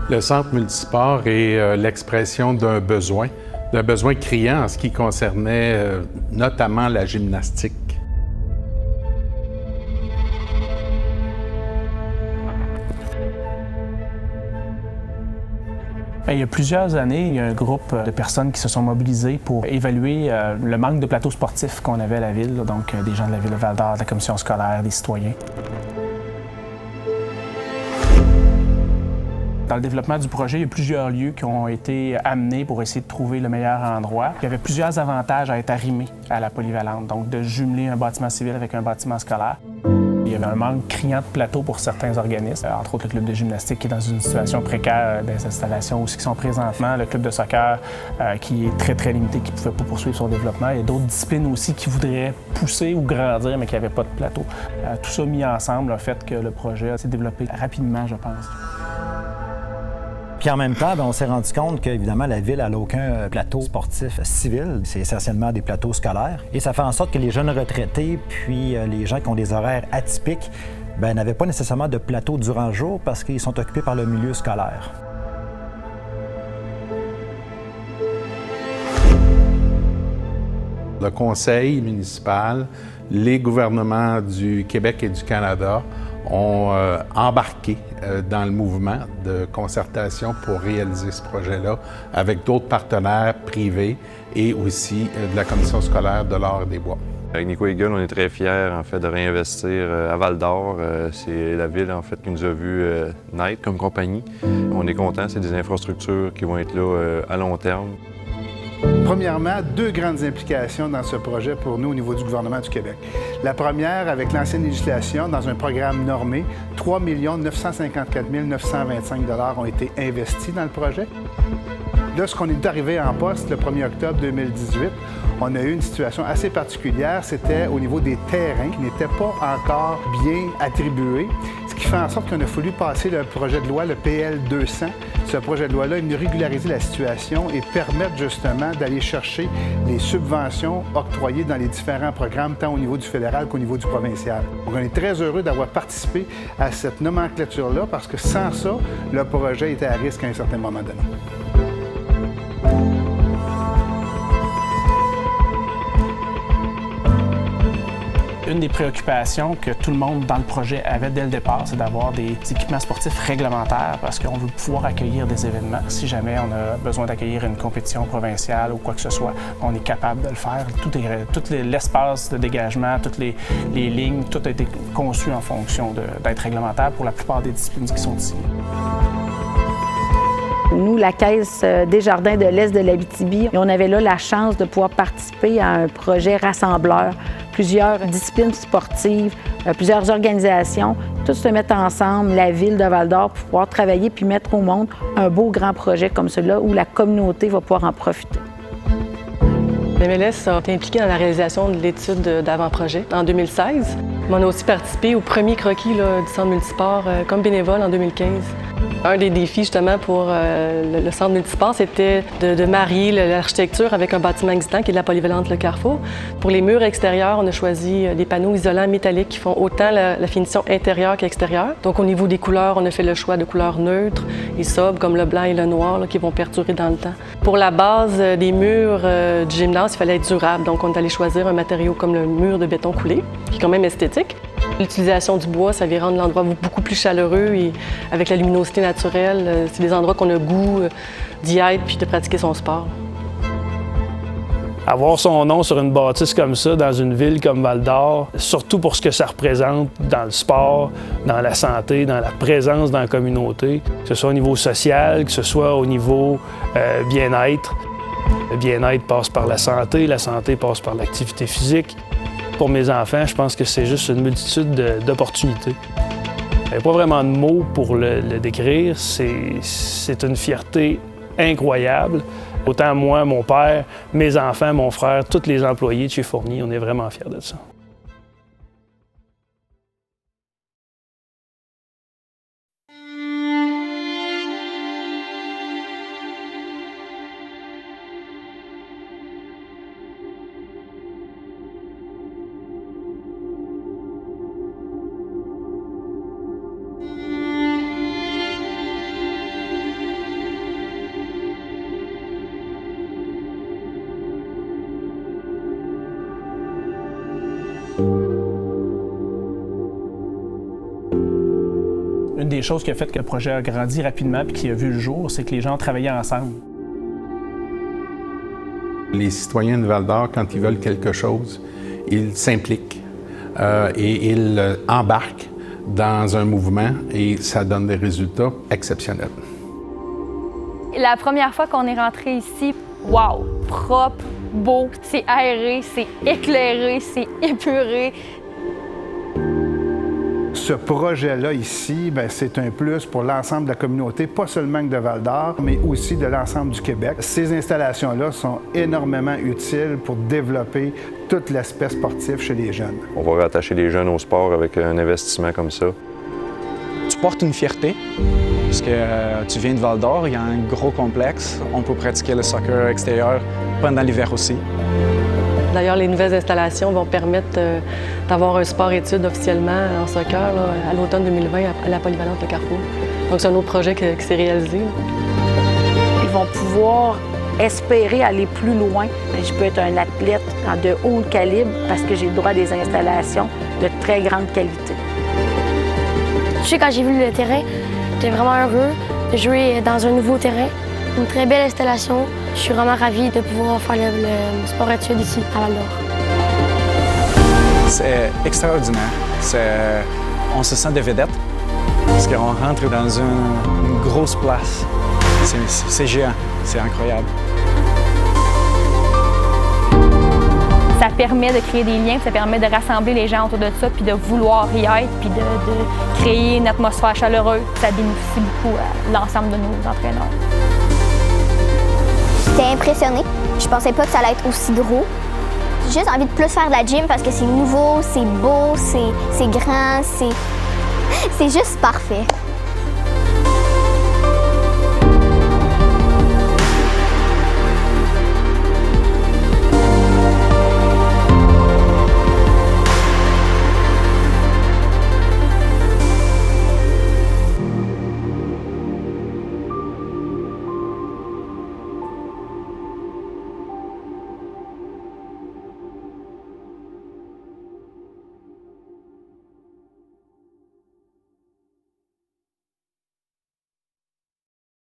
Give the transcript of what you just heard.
Le centre multisport est l'expression d'un besoin criant en ce qui concernait notamment la gymnastique. Il y a plusieurs années, il y a un groupe de personnes qui se sont mobilisées pour évaluer le manque de plateaux sportifs qu'on avait à la ville, donc des gens de la ville de Val-d'Or, de la commission scolaire, des citoyens. Dans le développement du projet, il y a plusieurs lieux qui ont été amenés pour essayer de trouver le meilleur endroit. Il y avait plusieurs avantages à être arrimés à la polyvalente, donc de jumeler un bâtiment civil avec un bâtiment scolaire. Il y avait un manque criant de plateaux pour certains organismes, entre autres le club de gymnastique qui est dans une situation précaire des installations aussi qui sont présentement, le club de soccer qui est très, très limité, qui ne pouvait pas poursuivre son développement. Il y a d'autres disciplines aussi qui voudraient pousser ou grandir, mais qui n'avaient pas de plateau. Tout ça mis ensemble a fait que le projet s'est développé rapidement, je pense. Puis en même temps, on s'est rendu compte qu'évidemment, la ville n'a aucun plateau sportif civil. C'est essentiellement des plateaux scolaires. Et ça fait en sorte que les jeunes retraités, puis les gens qui ont des horaires atypiques, n'avaient pas nécessairement de plateau durant le jour parce qu'ils sont occupés par le milieu scolaire. Le conseil municipal, les gouvernements du Québec et du Canada ont embarqué dans le mouvement de concertation pour réaliser ce projet-là avec d'autres partenaires privés et aussi de la commission scolaire de l'Art et des Bois. Avec Nico Eagle, on est très fiers en fait, de réinvestir à Val-d'Or. C'est la ville en fait, qui nous a vu naître comme compagnie. On est content, c'est des infrastructures qui vont être là à long terme. Premièrement, deux grandes implications dans ce projet pour nous au niveau du gouvernement du Québec. La première, avec l'ancienne législation, dans un programme normé, 3 954 925 $ ont été investis dans le projet. Lorsqu'on est arrivé en poste le 1er octobre 2018, on a eu une situation assez particulière. C'était au niveau des terrains qui n'étaient pas encore bien attribués, ce qui fait en sorte qu'on a fallu passer le projet de loi, le PL 200. Ce projet de loi-là est venu régulariser la situation et permettre justement d'aller chercher les subventions octroyées dans les différents programmes, tant au niveau du fédéral qu'au niveau du provincial. Donc, on est très heureux d'avoir participé à cette nomenclature-là parce que sans ça, le projet était à risque à un certain moment donné. Une des préoccupations que tout le monde dans le projet avait dès le départ, c'est d'avoir des équipements sportifs réglementaires parce qu'on veut pouvoir accueillir des événements. Si jamais on a besoin d'accueillir une compétition provinciale ou quoi que ce soit, on est capable de le faire. Tout l'espace de dégagement, toutes les lignes, tout a été conçu en fonction d'être réglementaire pour la plupart des disciplines qui sont ici. Nous, la Caisse des Jardins de l'Est de l'Abitibi, on avait là la chance de pouvoir participer à un projet rassembleur. Plusieurs disciplines sportives, plusieurs organisations, tous se mettent ensemble, la ville de Val-d'Or, pour pouvoir travailler puis mettre au monde un beau grand projet comme celui-là où la communauté va pouvoir en profiter. Le MLS a été impliqué dans la réalisation de l'étude d'avant-projet en 2016. Mais on a aussi participé au premier croquis du centre multisport comme bénévole en 2015. Un des défis justement pour le centre multisport, c'était de marier l'architecture avec un bâtiment existant qui est de la polyvalente Le Carrefour. Pour les murs extérieurs, on a choisi des panneaux isolants métalliques qui font autant la finition intérieure qu'extérieure. Donc au niveau des couleurs, on a fait le choix de couleurs neutres et sobres comme le blanc et le noir qui vont perdurer dans le temps. Pour la base des murs du gymnase, il fallait être durable. Donc on est allé choisir un matériau comme le mur de béton coulé, qui est quand même esthétique. L'utilisation du bois, ça vient rendre l'endroit beaucoup plus chaleureux et avec la luminosité naturelle, c'est des endroits qu'on a goût d'y être puis de pratiquer son sport. Avoir son nom sur une bâtisse comme ça, dans une ville comme Val-d'Or, surtout pour ce que ça représente dans le sport, dans la santé, dans la présence dans la communauté, que ce soit au niveau social, que ce soit au niveau bien-être. Le bien-être passe par la santé passe par l'activité physique. Pour mes enfants, je pense que c'est juste une multitude d'opportunités. Il n'y a pas vraiment de mots pour le décrire. C'est une fierté incroyable. Autant moi, mon père, mes enfants, mon frère, tous les employés de chez Fournier, on est vraiment fiers de ça. Une des choses qui a fait que le projet a grandi rapidement et qui a vu le jour, c'est que les gens ont travaillé ensemble. Les citoyens de Val-d'Or, quand ils veulent quelque chose, ils s'impliquent et ils embarquent dans un mouvement et ça donne des résultats exceptionnels. La première fois qu'on est rentré ici, wow! Propre, beau, c'est aéré, c'est éclairé, c'est épuré. Ce projet-là ici, c'est un plus pour l'ensemble de la communauté, pas seulement de Val-d'Or, mais aussi de l'ensemble du Québec. Ces installations-là sont énormément utiles pour développer tout l'aspect sportif chez les jeunes. On va rattacher les jeunes au sport avec un investissement comme ça. Tu portes une fierté, parce que tu viens de Val-d'Or, il y a un gros complexe. On peut pratiquer le soccer extérieur pendant l'hiver aussi. D'ailleurs, les nouvelles installations vont permettre d'avoir un sport-études officiellement en soccer là, à l'automne 2020 à la polyvalente Le Carrefour. Donc, c'est un autre projet qui s'est réalisé. Ils vont pouvoir espérer aller plus loin. Je peux être un athlète de haut calibre parce que j'ai le droit à des installations de très grande qualité. Je sais, quand j'ai vu le terrain, j'étais vraiment heureux de jouer dans un nouveau terrain. Une très belle installation. Je suis vraiment ravie de pouvoir faire le sport-études ici à Val-d'Or. C'est extraordinaire. On se sent de vedette parce qu'on rentre dans une grosse place. C'est géant, c'est incroyable. Ça permet de créer des liens, ça permet de rassembler les gens autour de ça, puis de vouloir y être, puis de créer une atmosphère chaleureuse. Ça bénéficie beaucoup à l'ensemble de nos entraîneurs. J'étais impressionnée. Je pensais pas que ça allait être aussi gros. J'ai juste envie de plus faire de la gym parce que c'est nouveau, c'est beau, c'est grand, c'est juste parfait.